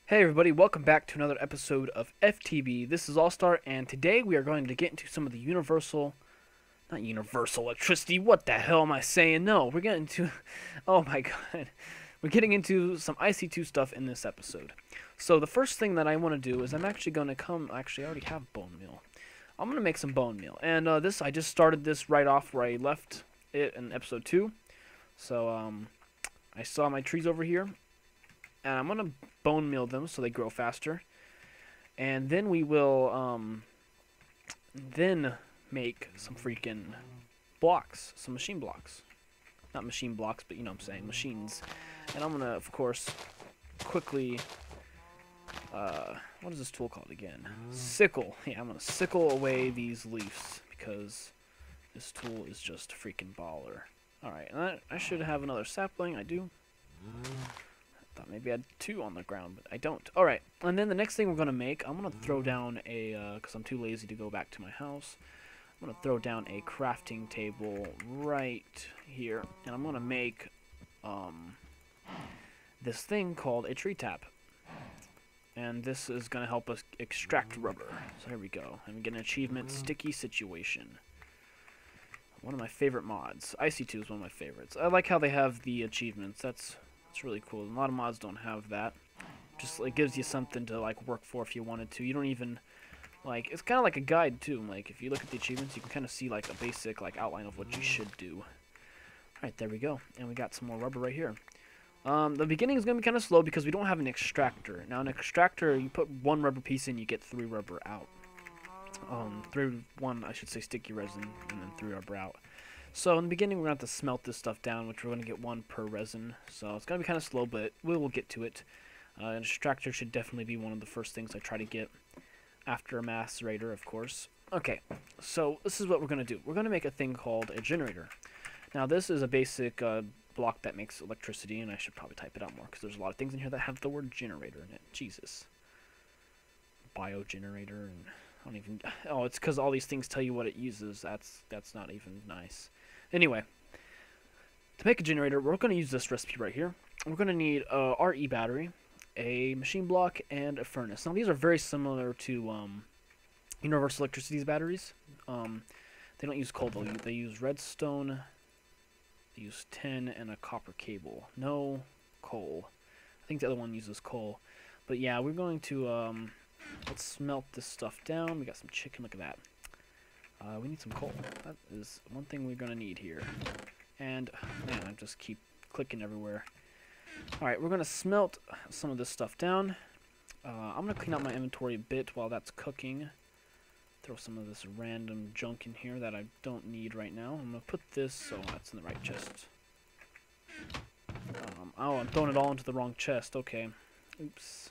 Hey everybody, welcome back to another episode of FTB. This is All-Star, and today we are going to get into some of the not universal electricity, what the hell am I saying? No, we're getting into, oh my god, we're getting into some IC2 stuff in this episode. So the first thing that I want to do is I'm actually going to I already have bone meal. I'm going to make some bone meal, and I just started this right off where I left it in episode 2. So, I saw my trees over here, and I'm going to bone meal them so they grow faster. And then we will then make some freaking blocks, some machine blocks. Not machine blocks, but you know what I'm saying, machines. And I'm going to, of course, quickly, what is this tool called again? Sickle. Yeah, I'm going to sickle away these leaves because this tool is just freaking baller. Alright, and I should have another sapling. I do. Thought maybe I had 2 on the ground, but I don't. Alright, and then the next thing we're going to make, I'm going to throw down a, because I'm too lazy to go back to my house, I'm going to throw down a crafting table right here, and I'm going to make this thing called a tree tap. And this is going to help us extract rubber. So here we go. And we get an achievement, Sticky Situation. One of my favorite mods. IC2 is one of my favorites. I like how they have the achievements. That's really cool. A lot of mods don't have that. Just it gives you something to like work for if you wanted to. You don't even like it's kind of like a guide too. Like if you look at the achievements, you can kind of see like a basic like outline of what you should do. All right, there we go. And we got some more rubber right here. The beginning is going to be kind of slow because we don't have an extractor. Now an extractor, you put 1 rubber piece in, you get 3 rubber out. I should say sticky resin, and then 3 rubber out. So in the beginning, we're going to have to smelt this stuff down, which we're going to get 1 per resin. So it's going to be kind of slow, but we will get to it. An extractor should definitely be one of the first things I try to get after a macerator, of course. Okay, so this is what we're going to do. We're going to make a thing called a generator. Now this is a basic block that makes electricity, and I should probably type it out more because there's a lot of things in here that have the word generator in it. Jesus. Biogenerator, and I don't even... Oh, it's because all these things tell you what it uses. That's not even nice. Anyway, to make a generator, we're going to use this recipe right here. We're going to need a RE battery, a machine block, and a furnace. Now, these are very similar to universal electricity's batteries. They don't use coal, though. They use redstone, they use tin, and a copper cable. No coal. I think the other one uses coal. But yeah, we're going to... let's smelt this stuff down. We got some chicken. Look at that. We need some coal. That is one thing we're going to need here. And, man, I just keep clicking everywhere. Alright, we're going to smelt some of this stuff down. I'm going to clean out my inventory a bit while that's cooking. Throw some of this random junk in here that I don't need right now. I'm going to put this so that's in the right chest. Oh, I'm throwing it all into the wrong chest. Okay. Oops.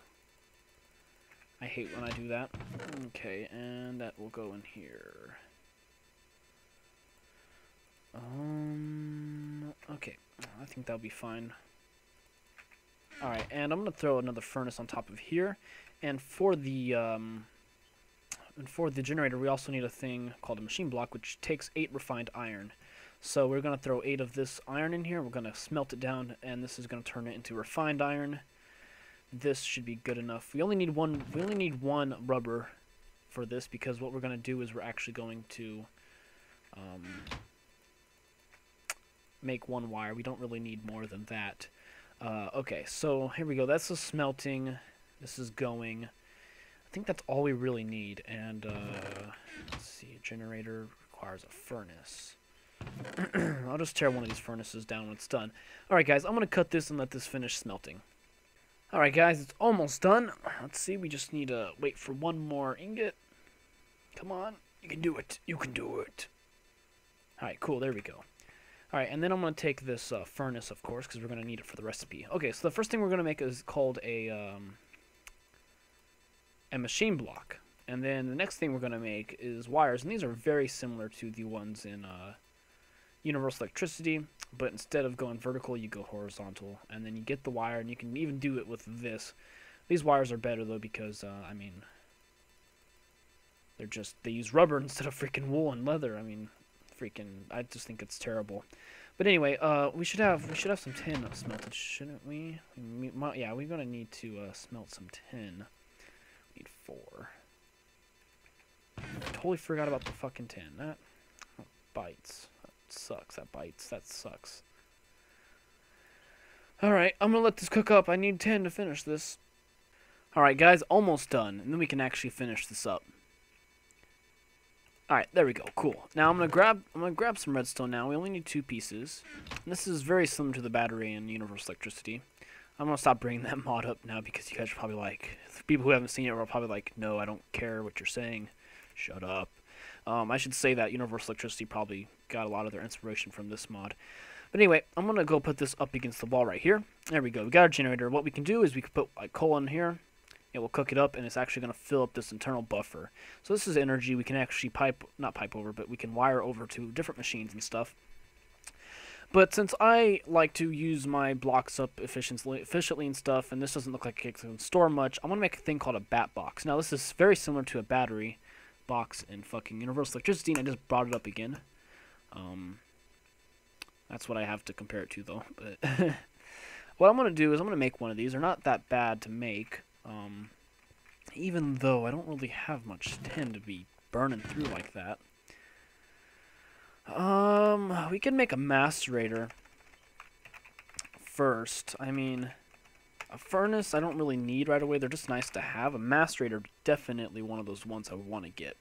I hate when I do that. Okay, and that will go in here. Okay, I think that'll be fine. Alright, and I'm going to throw another furnace on top of here. And for the generator, we also need a thing called a machine block, which takes 8 refined iron. So we're going to throw 8 of this iron in here. We're going to smelt it down, and this is going to turn it into refined iron. This should be good enough. We only need one rubber for this because what we're going to do is we're actually going to make 1 wire. We don't really need more than that. Okay, so here we go. That's the smelting. This is going. I think that's all we really need. And let's see, a generator requires a furnace. I'll just tear one of these furnaces down when it's done. Alright guys, I'm going to cut this and let this finish smelting. Alright guys, it's almost done. Let's see, we just need to wait for 1 more ingot. Come on, you can do it. You can do it. Alright, cool, there we go. Alright, and then I'm going to take this furnace, of course, because we're going to need it for the recipe. Okay, so the first thing we're going to make is called a machine block. And then the next thing we're going to make is wires, and these are very similar to the ones in universal electricity, but instead of going vertical, you go horizontal, and then you get the wire, and you can even do it with this. These wires are better, though, because, I mean, they use rubber instead of freaking wool and leather. I mean, I just think it's terrible. But anyway, we should have some tin smelted, shouldn't we? Yeah, we're gonna need to smelt some tin. We need 4. Totally forgot about the fucking tin. That bites. That sucks. That bites. That sucks. Alright, I'm gonna let this cook up. I need 10 to finish this. Alright, guys, almost done. And then we can actually finish this up. Alright, there we go. Cool. Now I'm gonna grab some redstone now. We only need 2 pieces. And this is very similar to the battery in Universal Electricity. I'm gonna stop bringing that mod up now because you guys are probably like, people who haven't seen it are probably like, no, I don't care what you're saying. Shut up. I should say that Universal Electricity probably got a lot of their inspiration from this mod. But anyway, I'm going to go put this up against the wall right here. There we go. We got our generator. What we can do is we can put like coal in here. It will cook it up, and it's actually going to fill up this internal buffer. So this is energy. We can actually not pipe over, but we can wire over to different machines and stuff. But since I like to use my blocks up efficiently and stuff, and this doesn't look like it can store much, I'm going to make a thing called a bat box. Now this is very similar to a battery box in fucking Universal Electricity, and I just brought it up again. That's what I have to compare it to, though. But what I'm going to do is I'm going to make one of these. They're not that bad to make, even though I don't really have much tin to be burning through like that. We can make a macerator first. I mean, a furnace I don't really need right away. They're just nice to have. A macerator, definitely one of those ones I want to get.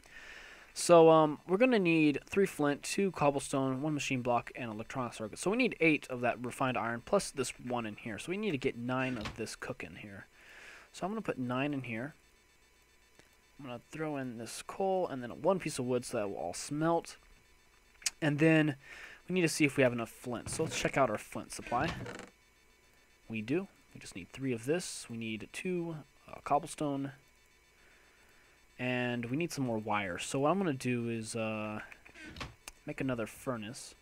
So we're going to need 3 flint, 2 cobblestone, 1 machine block, and an electronic circuit. So we need 8 of that refined iron, plus this 1 in here. So we need to get 9 of this cooking here. So I'm going to put 9 in here. I'm going to throw in this coal, and then 1 piece of wood so that will all smelt. And then we need to see if we have enough flint. So let's check out our flint supply. We do. We just need 3 of this. We need 2 cobblestone. And we need some more wire. So what I'm going to do is make another furnace.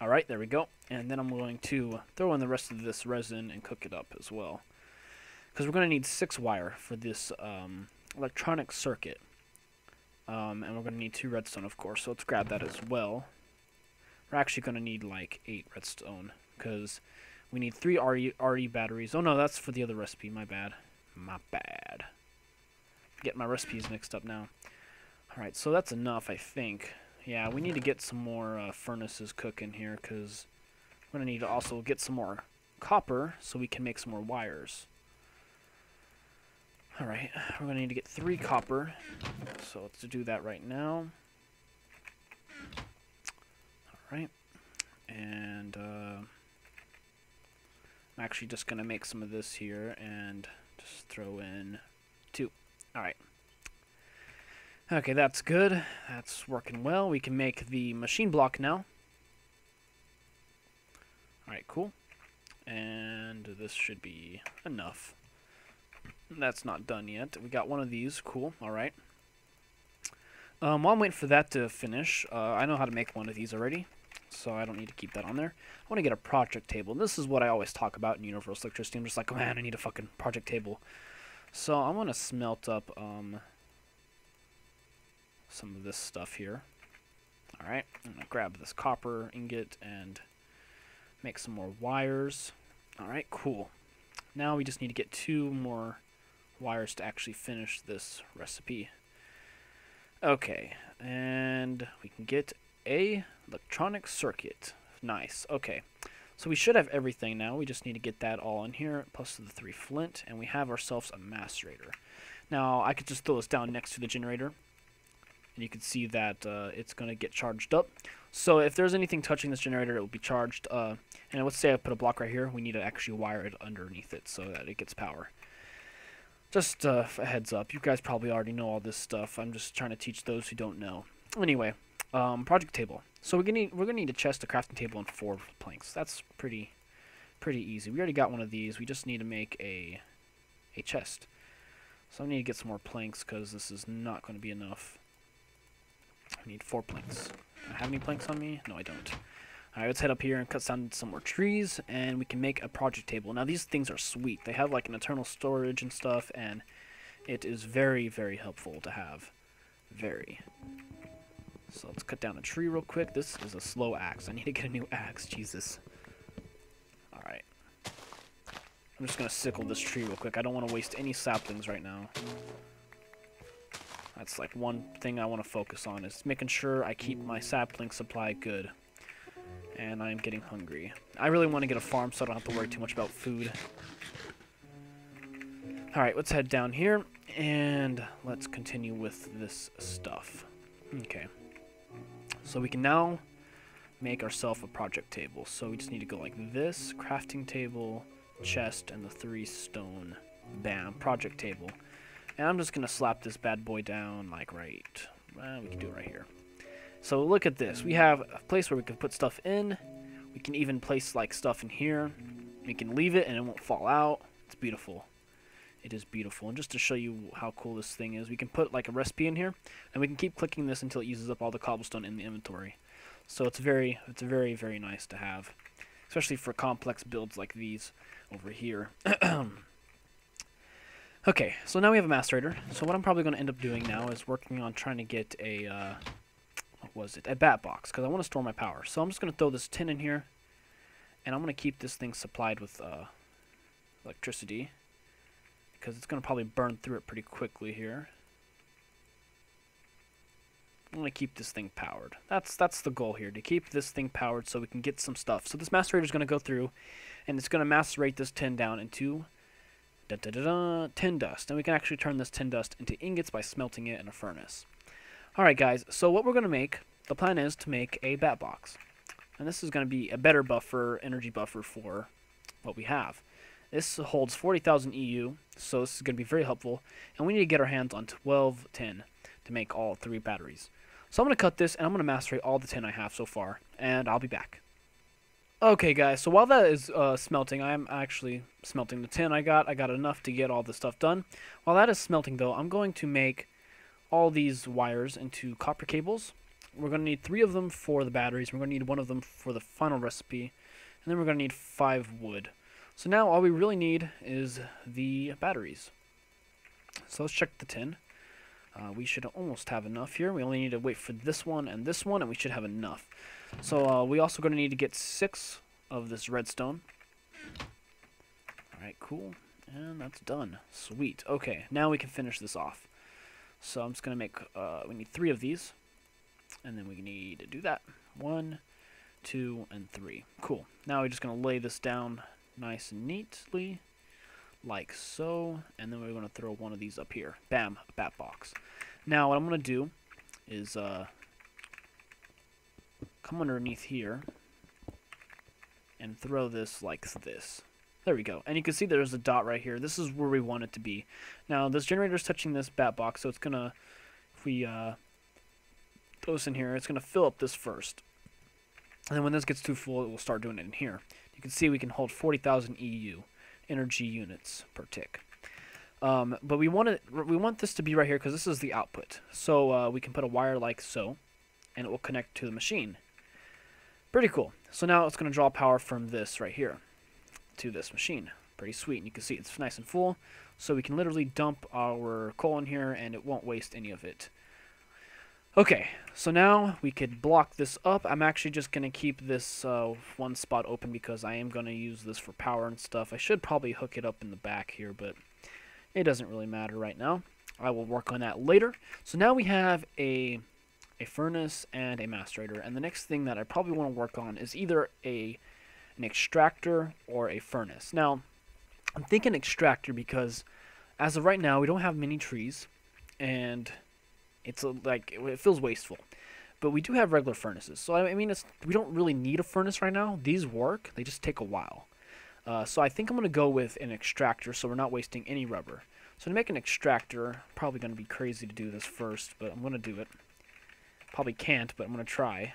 Alright, there we go. And then I'm going to throw in the rest of this resin and cook it up as well. Because we're going to need 6 wire for this electronic circuit. And we're going to need 2 redstone, of course. So let's grab that as well. We're actually going to need like 8 redstone. Because we need 3 RE batteries. Oh no, that's for the other recipe. My bad. My bad. Get my recipes mixed up now. Alright, so that's enough, I think. Yeah, we need to get some more furnaces cooking here, because we're going to need to also get some more copper so we can make some more wires. Alright, we're going to need to get 3 copper. So let's do that right now. Alright. And I'm actually just going to make some of this here and just throw in 2. Alright. Okay, that's good. That's working well. We can make the machine block now. Alright, cool. And this should be enough. That's not done yet. We got one of these. Cool. Alright. While I'm waiting for that to finish, I know how to make one of these already. So I don't need to keep that on there. I want to get a project table. This is what I always talk about in Universal Electricity. I'm just like, oh man, I need a fucking project table. So I'm going to smelt up some of this stuff here. Alright, I'm going to grab this copper ingot and make some more wires. Alright, cool. Now we just need to get 2 more wires to actually finish this recipe. Okay, and we can get a electronic circuit. Nice. Okay, so we should have everything now. We just need to get that all in here, plus the 3 flint, and we have ourselves a macerator. Now I could just throw this down next to the generator, and you can see that it's going to get charged up. So if there's anything touching this generator, it will be charged. And let's say I put a block right here. We need to actually wire it underneath it so that it gets power. Just a heads up. You guys probably already know all this stuff. I'm just trying to teach those who don't know. Anyway, project table. So we're gonna need a chest, a crafting table, and 4 planks. That's pretty easy. We already got one of these. We just need to make a chest. So I need to get some more planks because this is not going to be enough. I need 4 planks. Do I have any planks on me? No, I don't. Alright, let's head up here and cut down some more trees, and we can make a project table. Now, these things are sweet. They have, like, an internal storage and stuff, and It is very, very helpful to have. Very. So let's cut down a tree real quick. This is a slow axe. I need to get a new axe. Jesus. Alright. I'm just going to sickle this tree real quick. I don't want to waste any saplings right now. That's like one thing I want to focus on, is making sure I keep my sapling supply good. And I'm getting hungry. I really want to get a farm so I don't have to worry too much about food. Alright, let's head down here, and let's continue with this stuff. Okay. So we can now make ourselves a project table. So we just need to go like this, crafting table, chest, and the 3 stone. Bam, project table. And I'm just going to slap this bad boy down like right, we can do it right here. So look at this. We have a place where we can put stuff in. We can even place like stuff in here. We can leave it and it won't fall out. It's beautiful. It is beautiful. And just to show you how cool this thing is, we can put like a recipe in here, and we can keep clicking this until it uses up all the cobblestone in the inventory. So it's very, very nice to have, especially for complex builds like these over here. Okay, so now we have a macerator. So what I'm probably going to end up doing now is working on trying to get a, what was it? A bat box, because I want to store my power. So I'm just going to throw this tin in here, and I'm going to keep this thing supplied with electricity, because it's going to probably burn through it pretty quickly here. I'm going to keep this thing powered. That's the goal here, to keep this thing powered so we can get some stuff. So this macerator is going to go through, and it's going to macerate this tin down into tin dust, and we can actually turn this tin dust into ingots by smelting it in a furnace. Alright guys, so what we're going to make, the plan is to make a bat box, and this is going to be a better buffer, energy buffer for what we have. This holds 40,000 EU, so this is going to be very helpful, and we need to get our hands on 12 tin to make all 3 batteries. So I'm going to cut this, and I'm going to macerate all the tin I have so far, and I'll be back. Okay guys, so while that is smelting, I'm actually smelting the tin I got enough to get all the stuff done. While that is smelting though, I'm going to make all these wires into copper cables. We're going to need 3 of them for the batteries, we're going to need 1 of them for the final recipe, and then we're going to need 5 wood. So now all we really need is the batteries. So let's check the tin. We should almost have enough here. We only need to wait for this one, and we should have enough. So we also going to need to get 6 of this redstone. Alright, cool. And that's done. Sweet. Okay, now we can finish this off. So I'm just going to make, we need 3 of these. And then we need to do that. 1, 2, and 3. Cool. Now we're just going to lay this down nice and neatly, like so. And then we're going to throw one of these up here. Bam, a bat box. Now what I'm going to do is come underneath here and throw this like this. There we go. And you can see there's a dot right here. This is where we want it to be. Now this generator is touching this bat box, so it's gonna, if we throw this in here, it's gonna fill up this first. And then when this gets too full, it will start doing it in here. You can see we can hold 40,000 EU energy units per tick. But we want this to be right here because this is the output. So we can put a wire like so, and it will connect to the machine. Pretty cool. So now it's going to draw power from this right here to this machine. Pretty sweet. And you can see it's nice and full. So we can literally dump our coal in here and it won't waste any of it. Okay, so now we could block this up. I'm actually just going to keep this one spot open because I am going to use this for power and stuff. I should probably hook it up in the back here, but it doesn't really matter right now. I will work on that later. So now we have a furnace and a macerator, and the next thing that I probably want to work on is either an extractor or a furnace. Now, I'm thinking extractor because as of right now, we don't have many trees, and it's like it feels wasteful. But we do have regular furnaces, so I mean, we don't really need a furnace right now. These work; they just take a while. So I think I'm going to go with an extractor, so we're not wasting any rubber. So to make an extractor, probably going to be crazy to do this first, but I'm going to do it. Probably can't, but I'm going to try.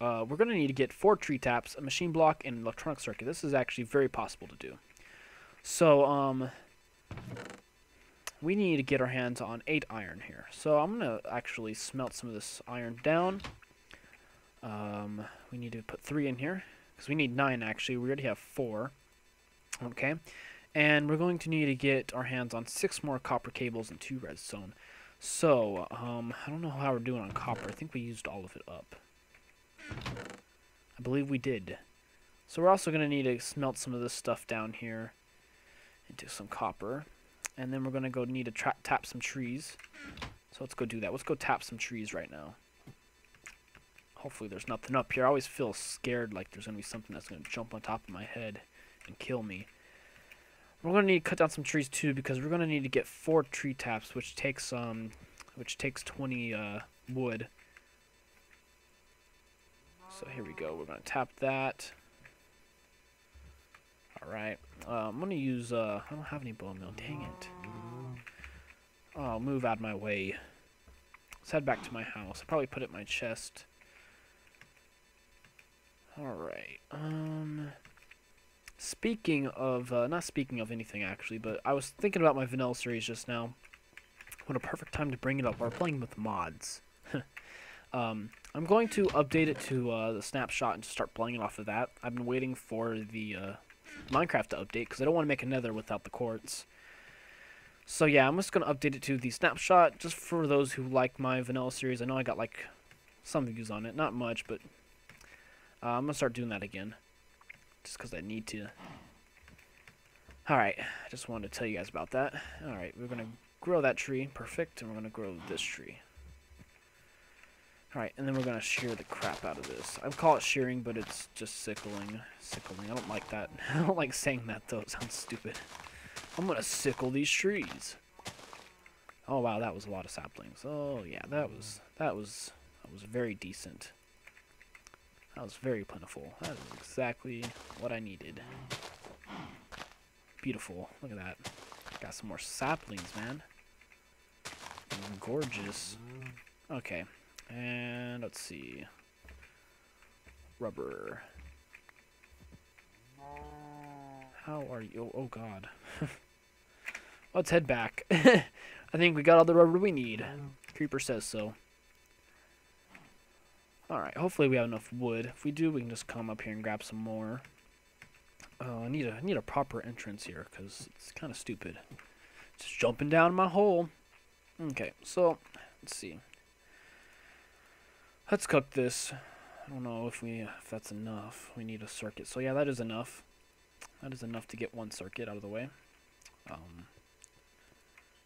We're going to need to get 4 tree taps, a machine block, and an electronic circuit. This is actually very possible to do. So, we need to get our hands on 8 iron here. So I'm going to actually smelt some of this iron down. We need to put 3 in here, because we need 9 actually. We already have 4. Okay. And we're going to need to get our hands on 6 more copper cables and 2 redstone. So, I don't know how we're doing on copper. I think we used all of it up. I believe we did. So we're also going to need to smelt some of this stuff down here into some copper. And then we're going to go need to tap some trees. So let's go do that. Let's go tap some trees right now. Hopefully there's nothing up here. I always feel scared like there's going to be something that's going to jump on top of my head and kill me. We're going to need to cut down some trees too because we're going to need to get 4 tree taps, which takes 20 wood. So here we go. We're going to tap that. Alright. I'm going to use, I don't have any bone meal. Dang it. Oh, move out of my way. Let's head back to my house. I'll probably put it in my chest. Alright. Speaking of, not speaking of anything actually, but I was thinking about my vanilla series just now. What a perfect time to bring it up. We're playing with mods. I'm going to update it to the snapshot and just start playing it off of that. I've been waiting for the Minecraft to update because I don't want to make a nether without the quartz. So yeah, I'm just going to update it to the snapshot just for those who like my vanilla series. I know I got like some views on it, not much, but I'm going to start doing that again. Just because I need to. Alright, I just wanted to tell you guys about that. Alright, we're going to grow that tree. Perfect. And we're going to grow this tree. Alright, and then we're going to shear the crap out of this. I call it shearing, but it's just sickling. Sickling. I don't like that. I don't like saying that, though. It sounds stupid. I'm going to sickle these trees. Oh, wow, that was a lot of saplings. Oh, yeah, that was very decent. That was very plentiful. That is exactly what I needed. Beautiful. Look at that. Got some more saplings, man. Gorgeous. Okay. And let's see. Rubber. How are you? Oh God. Let's head back. I think we got all the rubber we need. Creeper says so. Alright, hopefully we have enough wood. If we do, we can just come up here and grab some more. I need a proper entrance here, because it's kind of stupid. Just jumping down my hole. Okay, so, let's see. Let's cook this. I don't know if that's enough. We need a circuit. So yeah, that is enough. That is enough to get one circuit out of the way.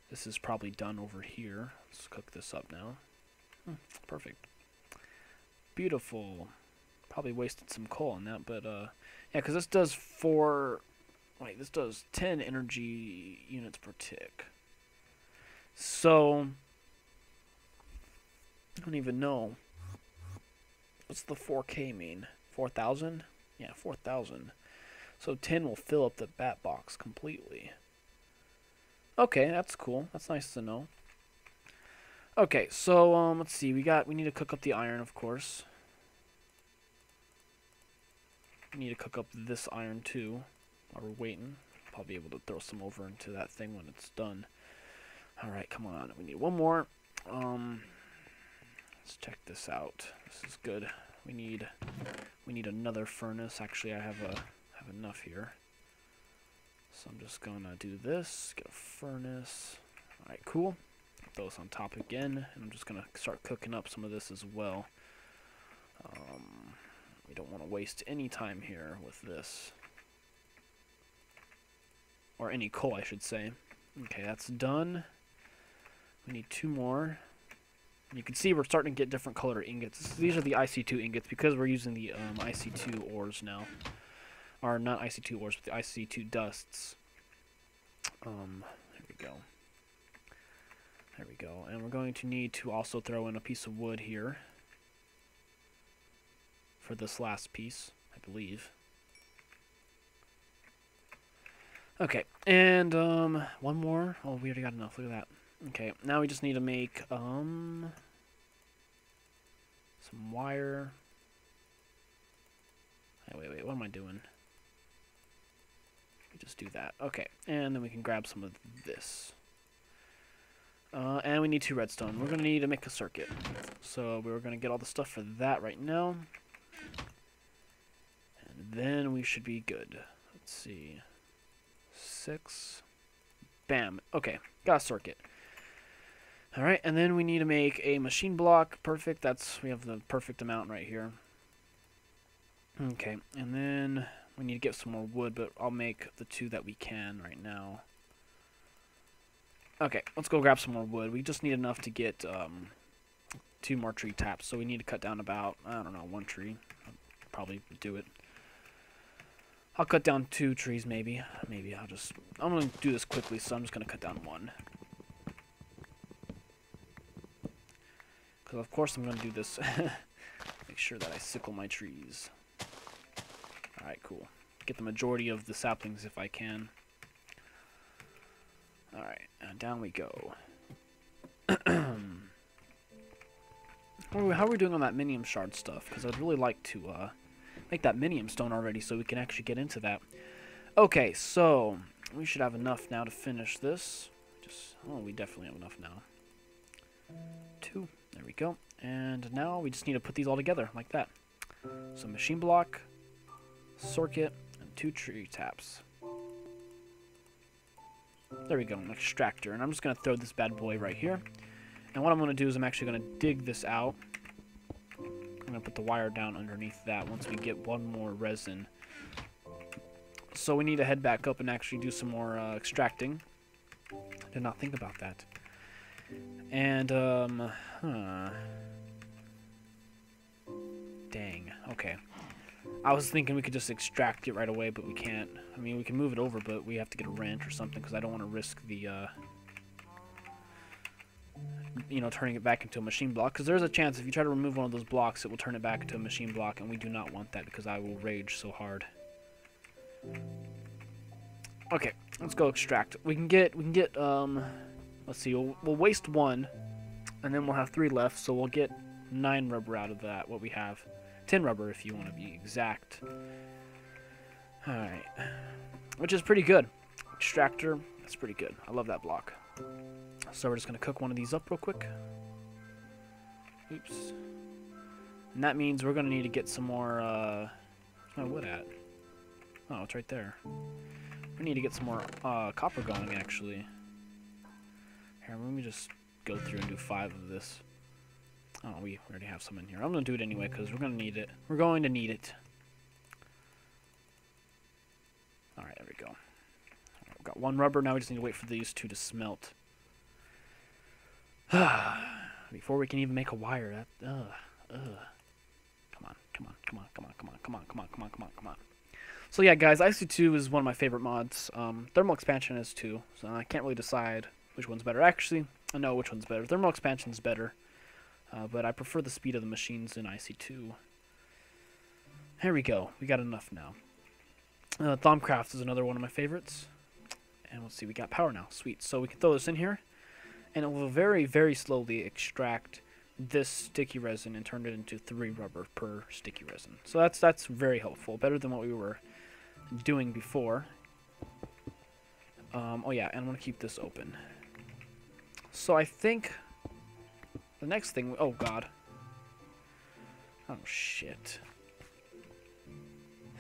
This is probably done over here. Let's cook this up now. Perfect. Beautiful. Probably wasted some coal on that, but yeah, because this does this does 10 energy units per tick. So I don't even know. What's the 4K mean? 4,000? Yeah, 4,000. So 10 will fill up the bat box completely. Okay, that's cool. That's nice to know. Okay, so let's see. We need to cook up the iron, of course. We need to cook up this iron too while we're waiting. Probably able to throw some over into that thing when it's done. All right, come on. We need one more. Let's check this out. This is good. We need another furnace. Actually, I have enough here. So I'm just gonna do this. Get a furnace. All right, cool. Throw this on top again, and I'm just gonna start cooking up some of this as well. We don't want to waste any time here with this, or any coal, I should say. Okay, that's done. We need 2 more. You can see we're starting to get different colored ingots. These are the IC2 ingots because we're using the IC2 ores now. Or not IC2 ores, but the IC2 dusts. There we go. There we go. And we're going to need to also throw in a piece of wood here for this last piece, I believe. Okay, and one more. Oh, we already got enough. Look at that. Okay, now we just need to make some wire. Hey, wait, what am I doing? We just do that. Okay, and then we can grab some of this. And we need 2 redstone. We're gonna need to make a circuit. So we're gonna get all the stuff for that right now. And then we should be good. Let's see. 6. Bam. Okay, got a circuit. Alright, and then we need to make a machine block. Perfect. We have the perfect amount right here. Okay, and then we need to get some more wood, but I'll make the 2 that we can right now. Okay, let's go grab some more wood. We just need enough to get 2 more tree taps, so we need to cut down about, I don't know, 1 tree. I'll probably do it. I'll cut down 2 trees maybe. I'm going to do this quickly, so I'm just going to cut down 1. Because of course I'm going to do this. Make sure that I sickle my trees. Alright, cool. Get the majority of the saplings if I can. Alright, and down we go. How are we doing on that minium shard stuff? Because I'd really like to make that minium stone already so we can actually get into that. Okay, so we should have enough now to finish this. Oh, we definitely have enough now. 2, there we go. And now we just need to put these all together like that. So machine block, circuit, and 2 tree taps. There we go, an extractor. And I'm just going to throw this bad boy right here. And what I'm going to do is I'm actually going to dig this out. I'm going to put the wire down underneath that once we get 1 more resin. So we need to head back up and actually do some more extracting. I did not think about that. And, dang, okay. I was thinking we could just extract it right away, but we can't. I mean, we can move it over, but we have to get a wrench or something, because I don't want to risk the, you know, turning it back into a machine block. Because there's a chance if you try to remove one of those blocks, it will turn it back into a machine block, and we do not want that, because I will rage so hard. Okay, let's go extract. We can get, let's see, we'll waste 1, and then we'll have 3 left, so we'll get 9 rubber out of that, what we have. 10 rubber if you want to be exact. Alright. Which is pretty good. Extractor, that's pretty good. I love that block. So we're just going to cook one of these up real quick. Oops. And that means we're going to need to get some more, where's my wood at? Oh, it's right there. We need to get some more copper going, actually. Here, let me just go through and do 5 of this. Oh, we already have some in here. I'm going to do it anyway because we're going to need it. We're going to need it. Alright, there we go. We've got 1 rubber. Now we just need to wait for these 2 to smelt. Before we can even make a wire. Come on, come on, come on, come on, come on, come on, come on, come on, come on, come on. So yeah, guys, IC2 is one of my favorite mods. Thermal expansion is too, so I can't really decide which one's better. Actually, I know which one's better. Thermal expansion is better. But I prefer the speed of the machines in IC2. Here we go. We got enough now. Thaumcraft is another one of my favorites. And let's see, we got power now. Sweet. So we can throw this in here. And it will very, very slowly extract this sticky resin and turn it into 3 rubber per sticky resin. So that's very helpful. Better than what we were doing before. Oh yeah, and I'm going to keep this open. So I think the next thing... Oh, God. Oh, shit.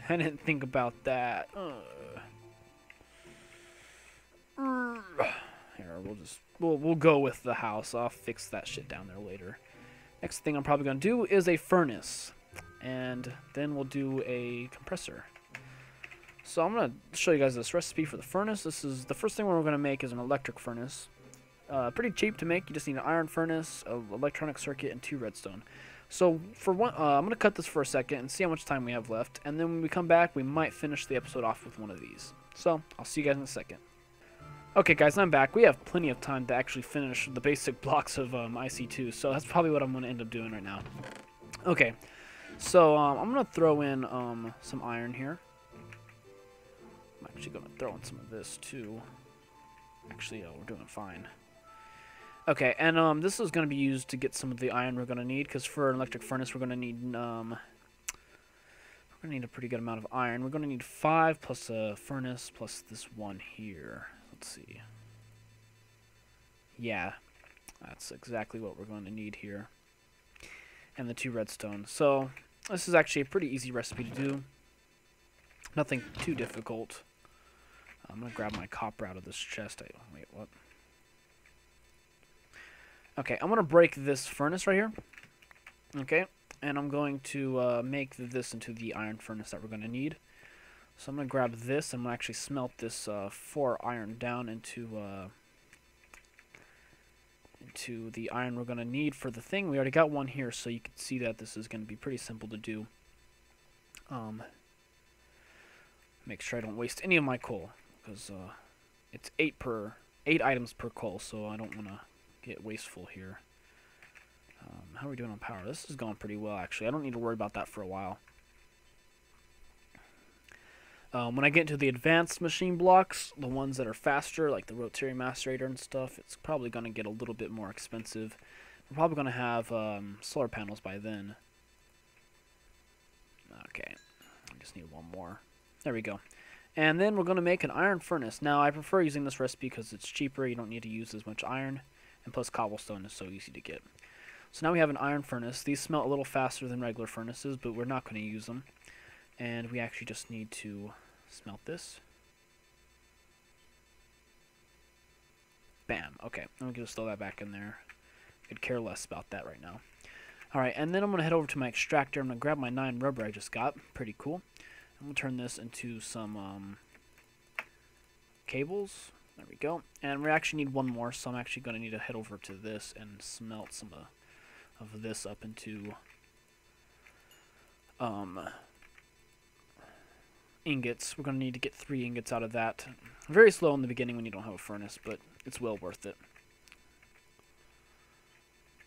I didn't think about that. Here, we'll go with the house. I'll fix that shit down there later. Next thing I'm probably going to do is a furnace. And then we'll do a compressor. So I'm going to show you guys this recipe for the furnace. This is the first thing we're going to make is an electric furnace. Pretty cheap to make. You just need an iron furnace, an electronic circuit, and 2 redstone. So for one, I'm going to cut this for a second and see how much time we have left. And then when we come back, we might finish the episode off with one of these. So I'll see you guys in a second. Okay, guys, I'm back. We have plenty of time to actually finish the basic blocks of IC2. So that's probably what I'm going to end up doing right now. Okay, so I'm going to throw in some iron here. I'm actually going to throw in some of this too. Actually, we're doing fine. Okay, and this is going to be used to get some of the iron we're going to need, because for an electric furnace we're going to need a pretty good amount of iron. We're going to need 5 plus a furnace plus this one here. Let's see. Yeah, that's exactly what we're going to need here. And the 2 redstone. So this is actually a pretty easy recipe to do. Nothing too difficult. I'm going to grab my copper out of this chest. Wait, what? Okay, I'm going to break this furnace right here. Okay, and I'm going to make this into the iron furnace that we're going to need. So I'm going to grab this, and I'm going to actually smelt this 4 iron down into the iron we're going to need for the thing. We already got one here, so you can see that this is going to be pretty simple to do. Make sure I don't waste any of my coal, because it's 8 items per coal, so I don't want to get wasteful here. How are we doing on power? This is going pretty well, actually. I don't need to worry about that for a while. When I get into the advanced machine blocks, the ones that are faster, like the rotary macerator and stuff, it's probably going to get a little bit more expensive. We're probably going to have solar panels by then. Okay, I just need one more. There we go. And then we're going to make an iron furnace. Now, I prefer using this recipe because it's cheaper. You don't need to use as much iron. And plus, cobblestone is so easy to get. So now we have an iron furnace. These smelt a little faster than regular furnaces, but we're not going to use them. And we actually just need to smelt this. Bam. Okay, I'm going to throw that back in there. Could care less about that right now. Alright, and then I'm going to head over to my extractor. I'm going to grab my 9 rubber I just got. Pretty cool. I'm going to turn this into some cables. There we go. And we actually need one more, so I'm actually going to need to head over to this and smelt some of this up into ingots. We're going to need to get 3 ingots out of that. Very slow in the beginning when you don't have a furnace, but it's well worth it.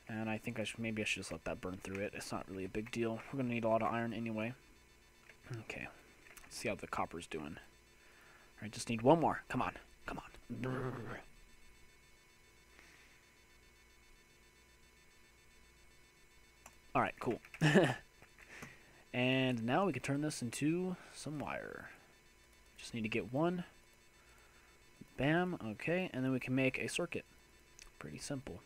And I think maybe I should just let that burn through it. It's not really a big deal. We're going to need a lot of iron anyway. Okay. Let's see how the copper's doing. Alright, just need one more. Come on. Come on. Alright, cool. And now we can turn this into some wire. Just need to get one. Bam. Okay, and then we can make a circuit. Pretty simple.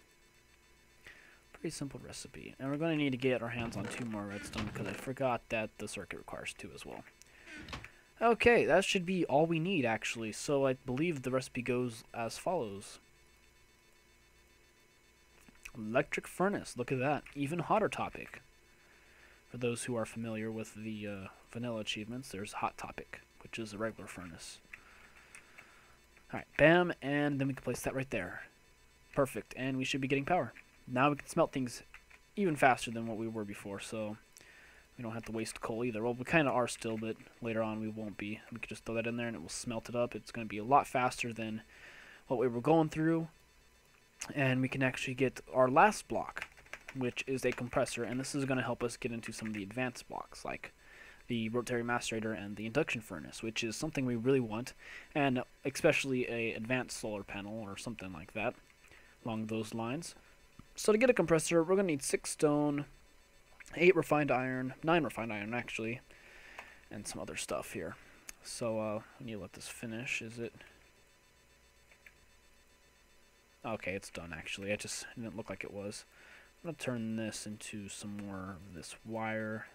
Pretty simple recipe. And we're going to need to get our hands on 2 more redstone because I forgot that the circuit requires 2 as well. Okay, that should be all we need actually. So I believe the recipe goes as follows. Electric furnace. Look at that. Even hotter topic. For those who are familiar with the vanilla achievements, there's hot topic, which is a regular furnace. Alright, bam, and then we can place that right there. Perfect, and we should be getting power. Now we can smelt things even faster than what we were before, so we don't have to waste coal either. Well, we kind of are still, but later on we won't be. We can just throw that in there and it will smelt it up. It's going to be a lot faster than what we were going through. And we can actually get our last block, which is a compressor, and this is going to help us get into some of the advanced blocks, like the rotary macerator and the induction furnace, which is something we really want, and especially a advanced solar panel or something like that, along those lines. So to get a compressor, we're going to need 6 stone, 8 refined iron, 9 refined iron actually, and some other stuff here. So we need to let this finish. Is it? Okay, it's done actually. It just didn't look like it was. I'm going to turn this into some more of this wire.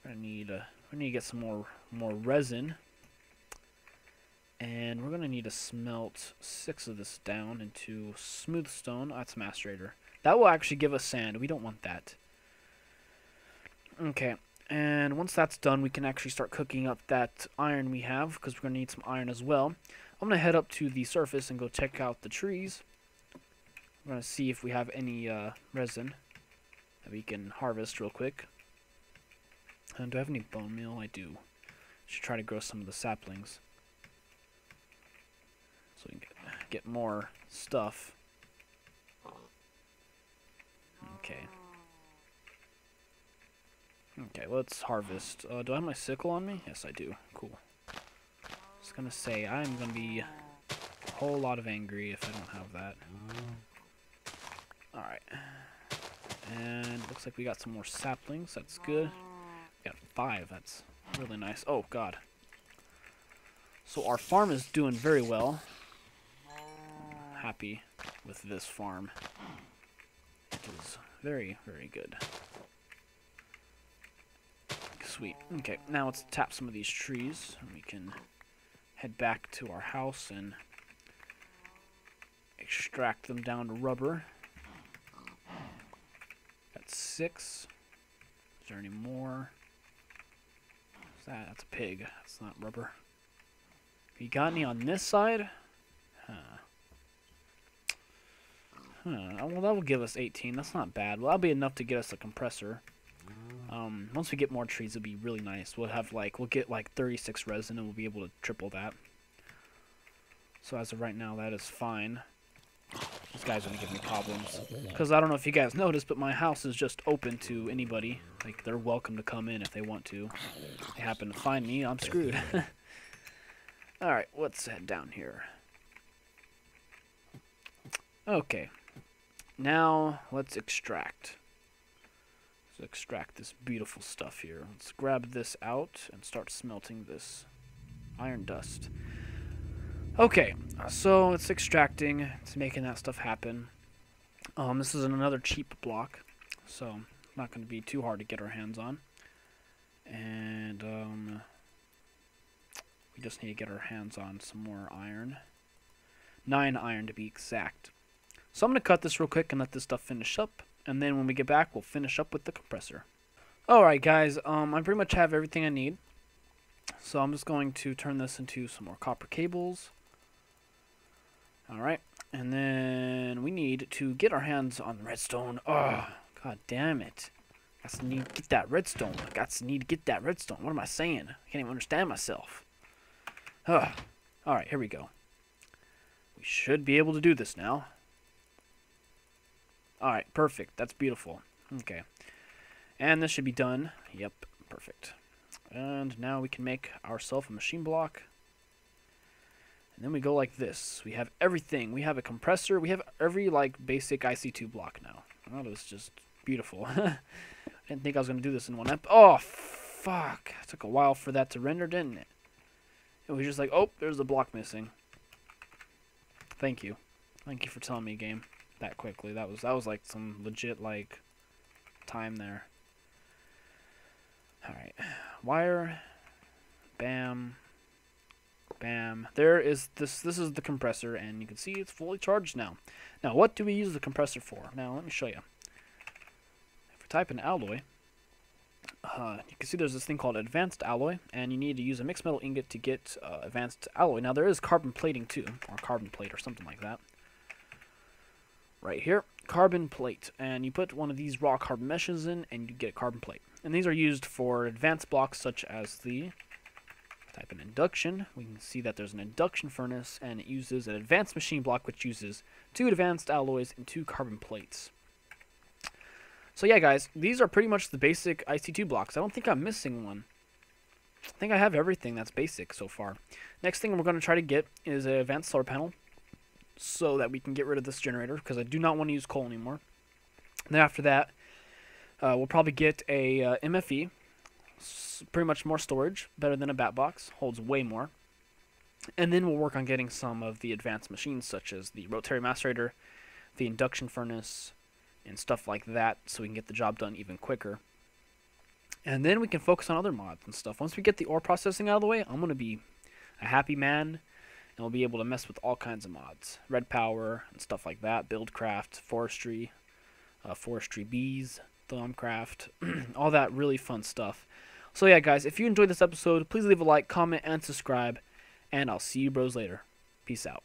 We're going to need to get some more resin. And we're going to need to smelt 6 of this down into smooth stone. Oh, that's a macerator. That will actually give us sand. We don't want that. Okay, and once that's done, we can actually start cooking up that iron we have, because we're going to need some iron as well. I'm going to head up to the surface and go check out the trees. We're going to see if we have any resin that we can harvest real quick. And do I have any bone meal? I do. Should try to grow some of the saplings, so we can get more stuff. Okay. Okay, let's harvest. Do I have my sickle on me? Yes, I do. Cool. I was gonna say, I'm gonna be a whole lot of angry if I don't have that. Alright. And looks like we got some more saplings. That's good. We got 5. That's really nice. Oh, God. So our farm is doing very well. Happy with this farm. It is very, very good. Sweet. Okay, now let's tap some of these trees. And we can head back to our house and extract them down to rubber. Got 6. Is there any more? What's that? That's a pig. That's not rubber. You got any on this side? Well, that will give us 18. That's not bad. Well, that'll be enough to get us a compressor. Once we get more trees, it'll be really nice. We'll get like 36 resin, and we'll be able to triple that. So as of right now, that is fine. These guys are gonna give me problems because I don't know if you guys noticed, but my house is just open to anybody. Like, they're welcome to come in if they want to. If they happen to find me, I'm screwed. All right, let's head down here. Okay. Now, let's extract. Let's extract this beautiful stuff here. Let's grab this out and start smelting this iron dust. Okay, so it's extracting. It's making that stuff happen. This is another cheap block, so not going to be too hard to get our hands on. And we just need to get our hands on some more iron. 9 iron to be exact. So I'm going to cut this real quick and let this stuff finish up. And then when we get back, we'll finish up with the compressor. Alright guys, I pretty much have everything I need. So I'm just going to turn this into some more copper cables. Alright, and then we need to get our hands on redstone. Oh, god damn it. I need to get that redstone. What am I saying? I can't even understand myself. Alright, here we go. We should be able to do this now. Alright, perfect. That's beautiful. Okay. And this should be done. Yep, perfect. And now we can make ourselves a machine block. And then we go like this. We have everything. We have a compressor. We have every, like, basic IC2 block now. That was just beautiful. I didn't think I was going to do this in one ep. Oh, fuck. It took a while for that to render, didn't it? It was just like, oh, there's the block missing. Thank you. Thank you for telling me, game, that quickly. That was like some legit, like, time there. Alright. Wire. Bam. Bam. There is this is the compressor, and you can see it's fully charged now. Now, what do we use the compressor for? Now, let me show you. If we type in alloy, you can see there's this thing called advanced alloy, and you need to use a mixed metal ingot to get advanced alloy. Now, there is carbon plating too, or carbon plate or something like that. Right here, carbon plate, and you put one of these raw carbon meshes in, and you get carbon plate. And these are used for advanced blocks such as the type in induction. We can see that there's an induction furnace, and it uses an advanced machine block which uses 2 advanced alloys and 2 carbon plates. So yeah, guys, these are pretty much the basic IC2 blocks. I don't think I'm missing one. I think I have everything that's basic so far. Next thing we're going to try to get is an advanced solar panel so that we can get rid of this generator, because I do not want to use coal anymore. And then after that, we'll probably get a MFE. Pretty much more storage, better than a bat box, holds way more. And then we'll work on getting some of the advanced machines such as the rotary macerator, the induction furnace, and stuff like that, so we can get the job done even quicker. And then we can focus on other mods and stuff. Once we get the ore processing out of the way, I'm going to be a happy man, and we'll be able to mess with all kinds of mods. Red power and stuff like that, buildcraft, forestry, forestry bees, thumbcraft, all that really fun stuff. So yeah, guys, if you enjoyed this episode, please leave a like, comment, and subscribe, and I'll see you bros later. Peace out.